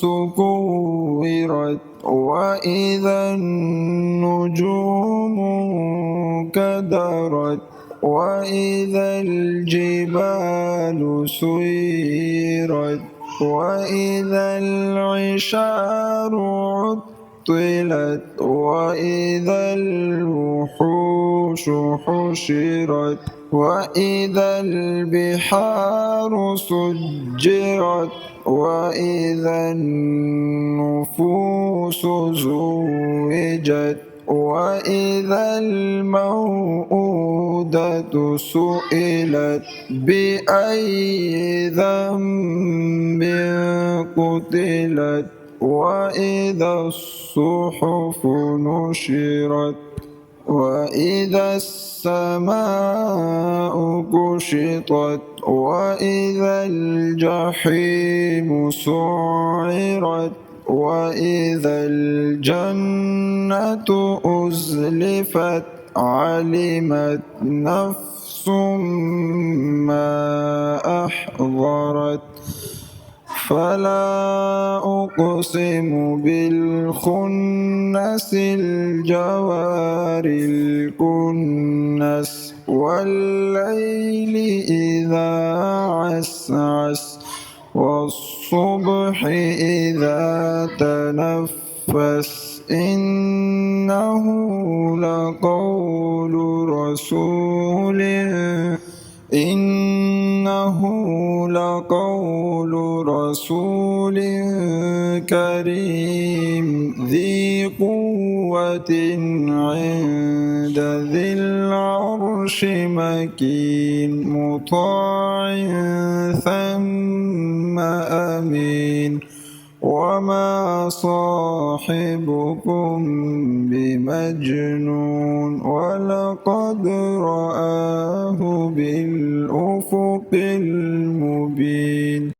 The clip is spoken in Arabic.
كورت وإذا النجوم كدرت وإذا الجبال سيرت وإذا العشار عطلت وإذا الوحوش حشرت وإذا البحار سجرت وإذا النفوس زوجت وإذا الموءودة سئلت بأي ذنب قتلت وإذا الصحف نشرت وإذا السماء كشطت وإذا الجحيم سعرت وإذا الجنة أزلفت علمت نفس ما أحضرت فلا أقسم بالخنس الجوار الكنس والليل إذا عسعس والصبح إذا تنفس إنه لقول رسول كريم ذي قوة عند ذي العرش مكين مطاع ثم أمين وما صاحبكم بمجنون ولقد رآه بالأفق المبين